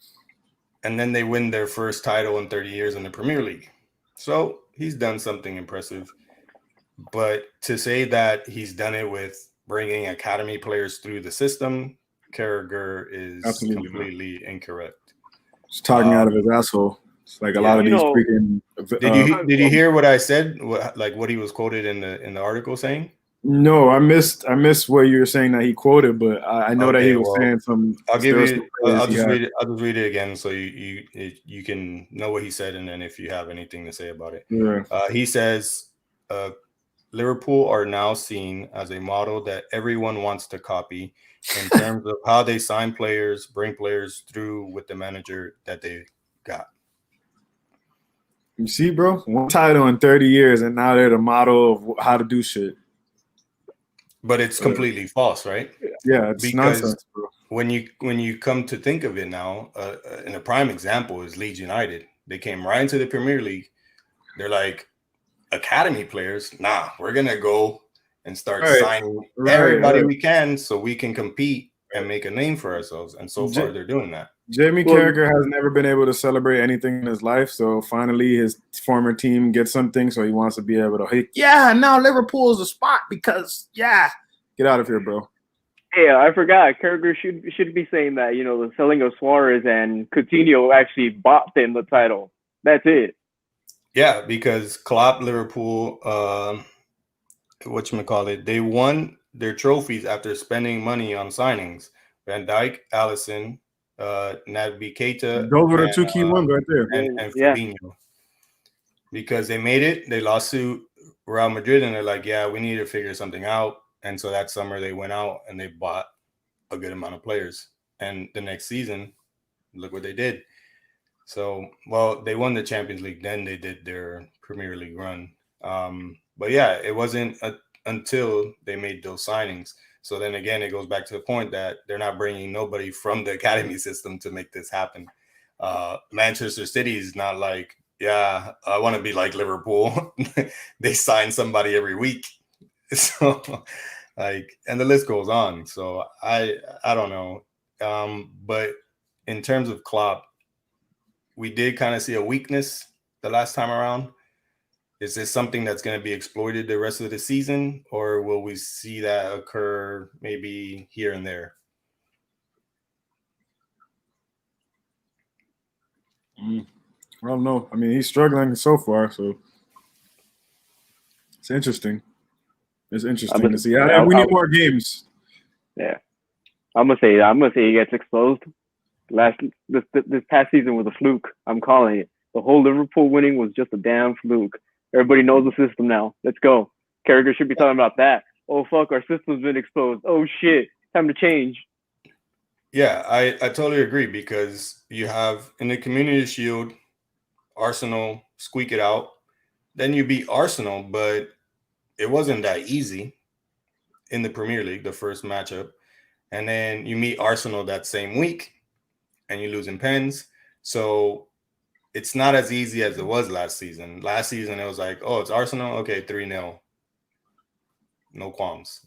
And then they win their first title in 30 years in the Premier League. So he's done something impressive. But to say that he's done it with bringing academy players through the system, Carragher is completely incorrect. Just talking out of his asshole. It's like a lot of these freaking. Did you hear what I said? What he was quoted in the article saying? No, I missed what you were saying that he quoted, but I know that he was saying some. I'll just read it. I'll just read it again so you can know what he said, and then if you have anything to say about it, he says. Liverpool are now seen as a model that everyone wants to copy in terms of how they sign players, bring players through with the manager that they got. You see, bro, one title in 30 years, and now they're the model of how to do shit. But it's completely false, right? Yeah, it's nonsense, bro. When you come to think of it now, and a prime example is Leeds United. They came right into the Premier League. They're like, academy players, we're gonna go and start signing everybody we can so we can compete and make a name for ourselves. And so far they're doing that. Jamie Carragher has never been able to celebrate anything in his life, so finally his former team gets something, so he wants to be able to now Liverpool is a spot because get out of here, bro. Yeah, I forgot. Carragher should be saying that, the selling of Suarez and Coutinho actually bought them the title. That's it. Yeah, because Klopp, Liverpool, they won their trophies after spending money on signings. Van Dijk, Alisson, Naby Keita. Those were the two key ones right there. And Fabinho. Because they made it, they lost to Real Madrid, and they're like, we need to figure something out. And so that summer they went out and they bought a good amount of players. And the next season, look what they did. So, they won the Champions League. Then they did their Premier League run. But yeah, it wasn't until they made those signings. So then again, it goes back to the point that they're not bringing nobody from the academy system to make this happen. Manchester City is not like, I want to be like Liverpool. They sign somebody every week. So and the list goes on. So I don't know. But in terms of Klopp, we did kind of see a weakness the last time around. Is this something that's going to be exploited the rest of the season, or will we see that occur maybe here and there? I don't know. I mean, he's struggling so far, so it's interesting. It's interesting to see. We need more games. Yeah, I'm gonna say he gets exposed. This past season was a fluke. I'm calling it. The whole Liverpool winning was just a damn fluke. Everybody knows the system now. Let's go. Carragher should be talking about that. Oh fuck, our system's been exposed. Oh shit, time to change. Yeah, I totally agree because you have in the Community Shield, Arsenal squeak it out. Then you beat Arsenal, but it wasn't that easy in the Premier League, the first matchup. And then you meet Arsenal that same week and you lose in pens. So it's not as easy as it was last season. Last season, it was like, it's Arsenal. Okay, 3-0. No qualms,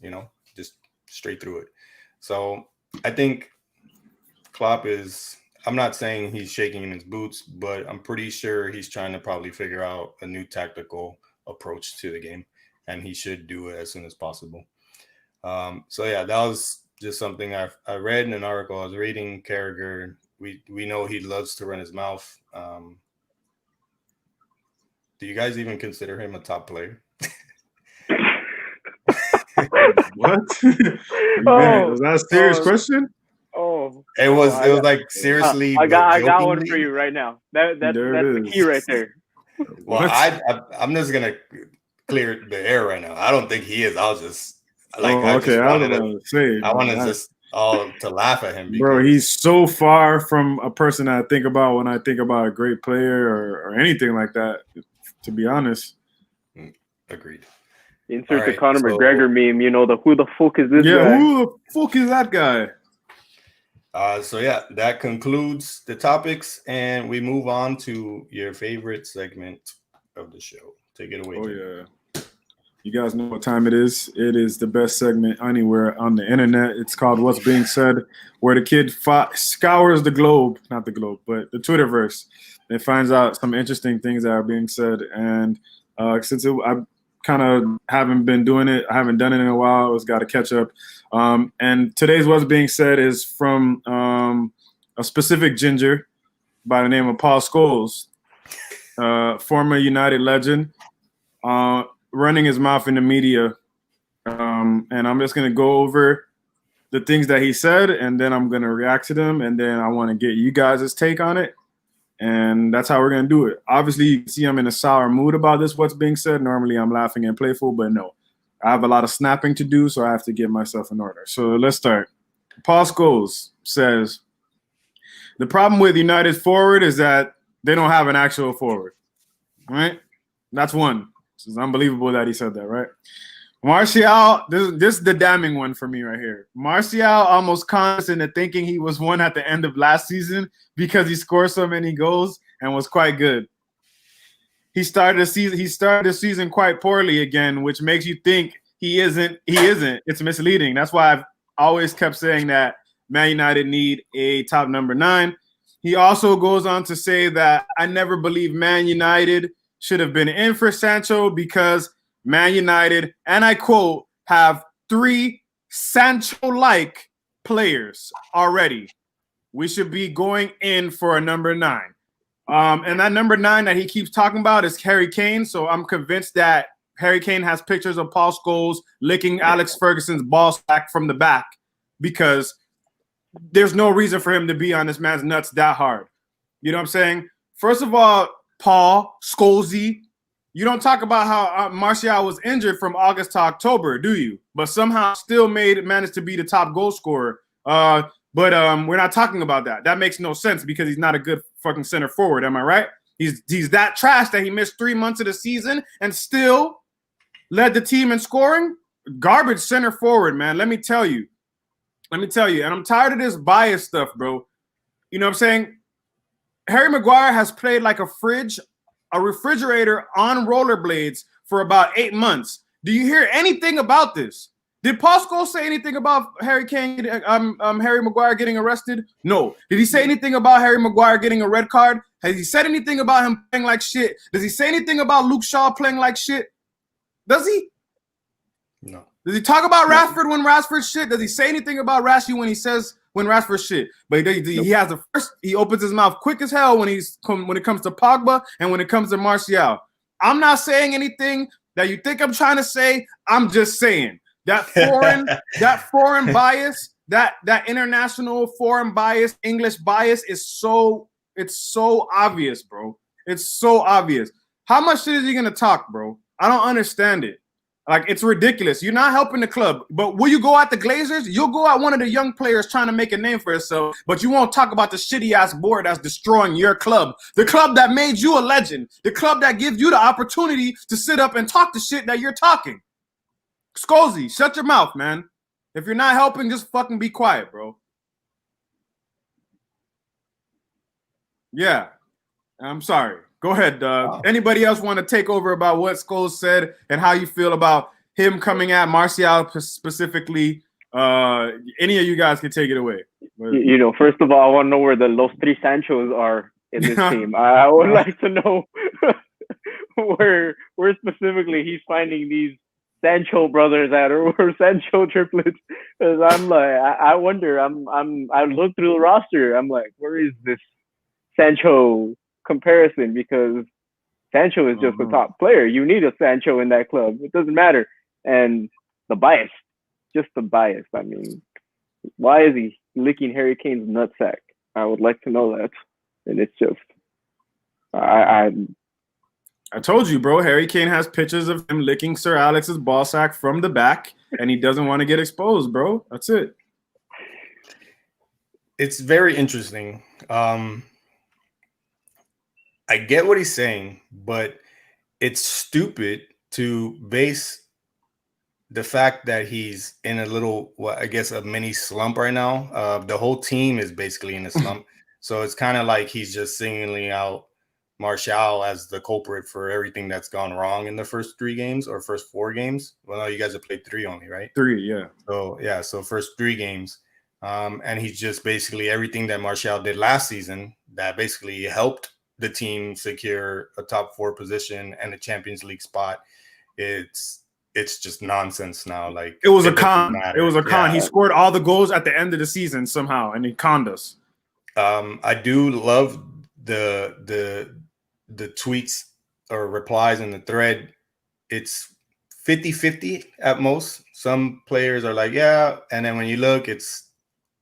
just straight through it. So I think Klopp I'm not saying he's shaking in his boots, but I'm pretty sure he's trying to probably figure out a new tactical approach to the game, and he should do it as soon as possible. So yeah, that was just something I read in an article. I was reading Carragher. We know he loves to run his mouth. Do you guys even consider him a top player? What? Man, was that a serious question? It was like seriously. I got one jokingly. for you right now. That's the is. key right there. Well, I'm just gonna clear the air right now. I don't think he is. I was just like, I wanted just all to laugh at him. Bro, he's so far from a person I think about when I think about a great player or anything like that. To be honest, agreed. Insert the Conor McGregor meme. You know, who the fuck is this guy? Yeah, who the fuck is that guy? So yeah, that concludes the topics, and we move on to your favorite segment of the show. Take it away. Oh yeah, you guys know what time it is. It is the best segment anywhere on the internet. It's called "What's Being Said," where the kid scours the globe, not the globe, but the Twitterverse, and finds out some interesting things that are being said. And since I kind of haven't been doing it, I haven't done it in a while. I was got to catch up. And today's What's Being Said is from a specific ginger by the name of Paul Scholes, former United legend, running his mouth in the media. And I'm just going to go over the things that he said, and then I'm going to react to them, and then I want to get you guys' take on it. And that's how we're going to do it. Obviously, you can see I'm in a sour mood about this, what's being said. Normally, I'm laughing and playful, but no. I have a lot of snapping to do, so I have to get myself in order. So let's start. Paul Scholes says, the problem with United's forward is that they don't have an actual forward. All right? That's one. It's unbelievable that he said that, right? Martial, this is the damning one for me right here. Martial almost condescended into thinking he was one at the end of last season because he scored so many goals and was quite good. He started the season quite poorly again, which makes you think he isn't. It's misleading. That's why I've always kept saying that Man United need a top number 9. He also goes on to say that I never believed Man United should have been in for Sancho because Man United, and I quote, have 3 Sancho-like players already. We should be going in for a number 9. And that number 9 that he keeps talking about is Harry Kane. So I'm convinced that Harry Kane has pictures of Paul Scholes licking Alex Ferguson's ball sack from the back because there's no reason for him to be on this man's nuts that hard. You know what I'm saying? First of all, Paul Scholesy, you don't talk about how Martial was injured from August to October, do you? But somehow still managed to be the top goal scorer. But we're not talking about that. That makes no sense because he's not a good fucking center forward. Am I right? He's that trash that he missed 3 months of the season and still led the team in scoring. Garbage center forward, man. Let me tell you. And I'm tired of this bias stuff, bro. You know what I'm saying? Harry Maguire has played like a refrigerator on rollerblades for about 8 months. Do you hear anything about this? Did Paul Scholes say anything about Harry Maguire getting arrested? No. Did he say anything about Harry Maguire getting a red card? Has he said anything about him playing like shit? Does he say anything about Luke Shaw playing like shit? Does he? No. Does he talk about Rashford when Rashford's shit? Does he say anything about Rashy when Rashford's shit? But he has he opens his mouth quick as hell when it comes to Pogba and when it comes to Martial. I'm not saying anything that you think I'm trying to say. I'm just saying that foreign bias, that international foreign bias, English bias is so obvious, bro. It's so obvious. How much shit is he gonna talk, bro? I don't understand it. Like, it's ridiculous. You're not helping the club. But will you go at the Glazers? You'll go at one of the young players trying to make a name for himself, but you won't talk about the shitty-ass board that's destroying your club. The club that made you a legend. The club that gives you the opportunity to sit up and talk the shit that you're talking. Scholesy, shut your mouth, man. If you're not helping, just fucking be quiet, bro. Yeah. I'm sorry. Go ahead. Anybody else want to take over about what Scholes said and how you feel about him coming at Martial specifically? Any of you guys can take it away. You know, first of all, I want to know where the Los Tres Sanchos are in this team. I would like to know where specifically he's finding these Sancho brothers at or Sancho triplets. Because I'm like, I wonder. I look through the roster. I'm like, where is this Sancho comparison? Because Sancho is just the top player. You need a Sancho in that club. It doesn't matter. And the bias, just the bias. I mean, why is he licking Harry Kane's nutsack? I would like to know that. And it's just, I told you, bro. Harry Kane has pictures of him licking Sir Alex's ball sack from the back, and he doesn't want to get exposed, bro. That's it. It's very interesting. I get what he's saying, but it's stupid to base the fact that he's in a little, I guess, a mini slump right now. The whole team is basically in a slump. So it's kind of like he's just singling out Martial as the culprit for everything that's gone wrong in the first 3 games or first 4 games. Well, no, you guys have played 3 only, right? 3, yeah. So first 3 games. And he's just basically everything that Martial did last season that basically helped the team secure a top 4 position and a Champions League spot. It's just nonsense now. Like it was a con. It was a con. Yeah. He scored all the goals at the end of the season somehow, and he conned us. I do love the tweets or replies in the thread. It's 50-50 at most. Some players are like, yeah, and then when you look, it's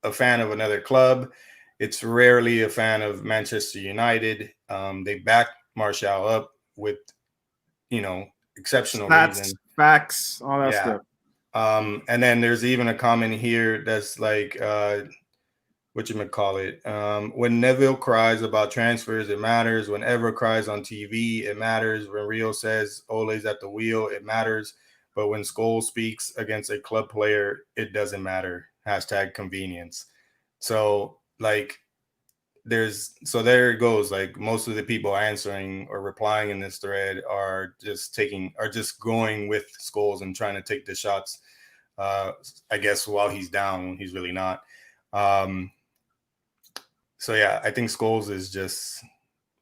a fan of another club. It's rarely a fan of Manchester United. They back Martial up with, exceptional reason. Facts, all that stuff. And then there's even a comment here that's like, when Neville cries about transfers, it matters. When Ever cries on TV, it matters. When Rio says Ole's at the wheel, it matters. But when Scholes speaks against a club player, it doesn't matter. #convenience. So like there it goes. Like most of the people answering or replying in this thread are just going with Scholes and trying to take the shots, I guess, while he's down when he's really not. So yeah, I think Scholes is just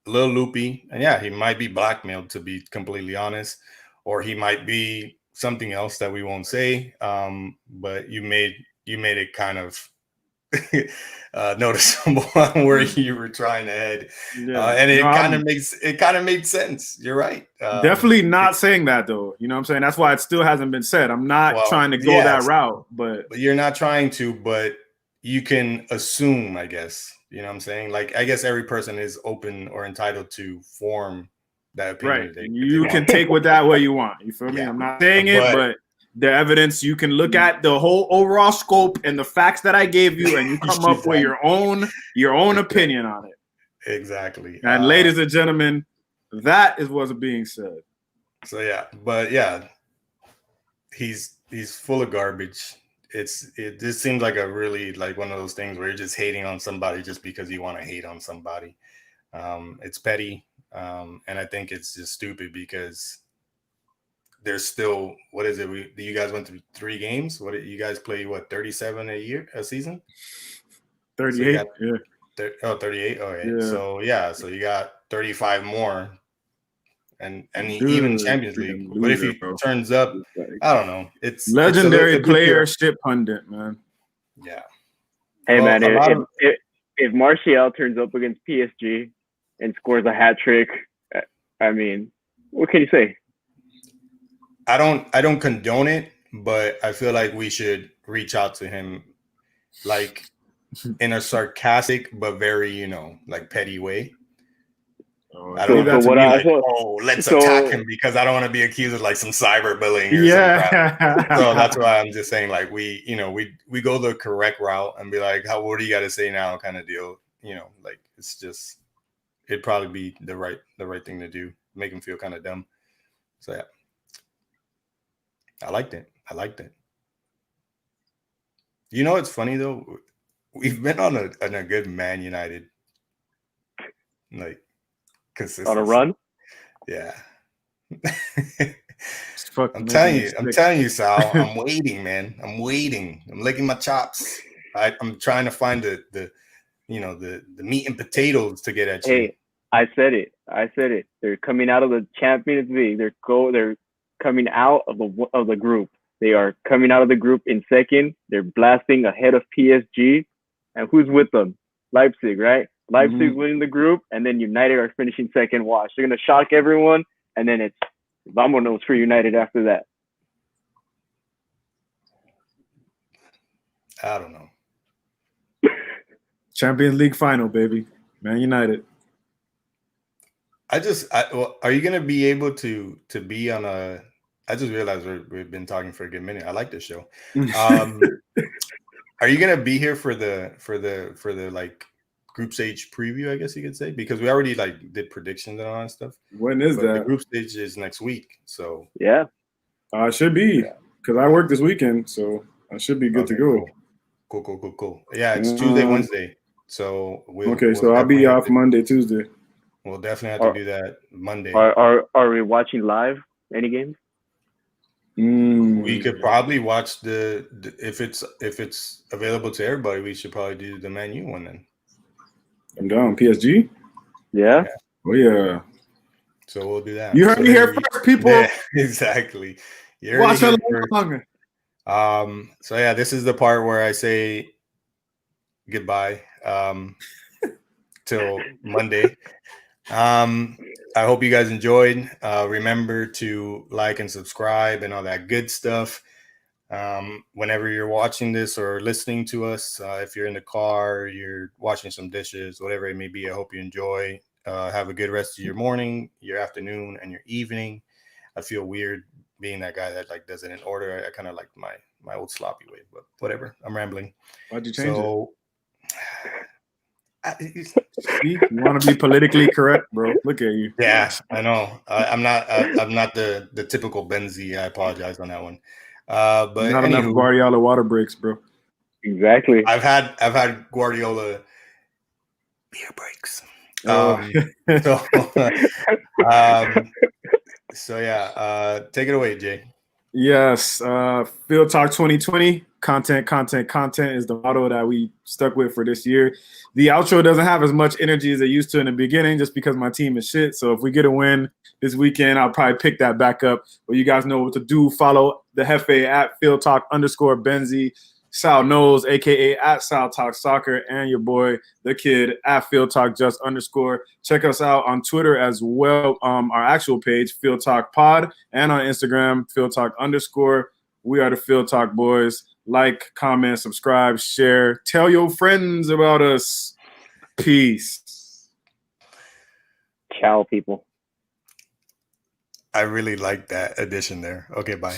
a little loopy, and yeah, he might be blackmailed, to be completely honest, or he might be something else that we won't say. But you made it kind of noticeable where you were trying to head, and it kind of made sense. You're right. Definitely not saying that though. You know what I'm saying? That's why it still hasn't been said. I'm not trying to go that route, but you're not trying to, but you can assume, I guess. You know what I'm saying? Like, I guess every person is open or entitled to form that opinion. Right. You can take with that what you want. You feel me? I'm not saying it, but the evidence, you can look at the whole overall scope and the facts that I gave you, and you come up with your own opinion on it. Exactly. And ladies and gentlemen, that is what's being said. So yeah, but yeah, he's full of garbage. It just seems like a really like one of those things where you're just hating on somebody just because you want to hate on somebody. It's petty, and I think it's just stupid because there's still, what is it? You guys went through 3 games. What did you guys play? What, 37 a season? 38. So 38. Okay. Yeah. So you got 35 more. And even Champions League. But if he turns up, I don't know. It's legendary player ship pundit, man. Yeah. Hey, man, if Martial turns up against PSG and scores a hat trick, I mean, what can you say? I don't condone it, but I feel like we should reach out to him like in a sarcastic but very, like petty way. I don't let's attack him because I don't want to be accused of like some cyberbullying or some crap. So that's why I'm just saying like we go the correct route and be like, what do you got to say now kind of deal. Like it's just, it'd probably be the right thing to do. Make him feel kind of dumb. So yeah. I liked it. It's funny though. We've been on a good Man United like consistency. On a run? Yeah. I'm telling you, Sal. I'm waiting, man. I'm waiting. I'm licking my chops. I'm trying to find the meat and potatoes to get at you. Hey, I said it. They're coming out of the Champions League. They're coming out of the group. They are coming out of the group in second. They're blasting ahead of PSG. And who's with them? Leipzig, right? Leipzig's winning the group, and then United are finishing second. Watch. They're going to shock everyone, and then it's vamonos for United after that. I don't know. Champions League final, baby. Man United. Well, are you gonna be able to be on a? I just realized we've been talking for a good minute. I like this show. Are you gonna be here for the like group stage preview? I guess you could say, because we already like did predictions and all that stuff. When is that? The group stage is next week, so yeah, I should be because I work this weekend, so I should be good to go. Cool. Yeah, it's Tuesday, Wednesday. So we'll I'll be off Monday, Tuesday. We'll definitely have to do that Monday. Are we watching live any games? We could probably watch the if it's available to everybody. We should probably do the Man U one then. I'm down. PSG. Yeah. Oh yeah. So we'll do that. You heard me here first, people. Yeah, exactly. Watch it longer. So yeah, this is the part where I say goodbye till Monday. I hope you guys enjoyed. Remember to like and subscribe and all that good stuff. Whenever you're watching this or listening to us, if you're in the car, you're washing some dishes, whatever it may be, I hope you enjoy. Have a good rest of your morning, your afternoon, and your evening. I feel weird being that guy that like does it in order. I kind of like my old sloppy way, but whatever. I'm rambling. Why'd you change it? You want to be politically correct, bro? Look at you. Yeah, I know. I'm not the typical Benzie. I apologize on that one. But not enough Guardiola water breaks, bro. Exactly. I've had Guardiola beer breaks. So yeah, take it away, Jay. Yes, Field Talk 2020. Content is the motto that we stuck with for this year. The outro doesn't have as much energy as it used to in the beginning just because my team is shit. So if we get a win this weekend, I'll probably pick that back up. But you guys know what to do. Follow the Hefe at FieldTalk_Benzie. Sal knows, a.k.a. at Sal Talk Soccer, and your boy, the kid, at FieldTalk_. Check us out on Twitter as well, our actual page, Field Talk Pod, and on Instagram, FieldTalk_. We are the Field Talk boys. Like, comment, subscribe, share. Tell your friends about us. Peace. Ciao, people. I really like that addition there. Okay, bye.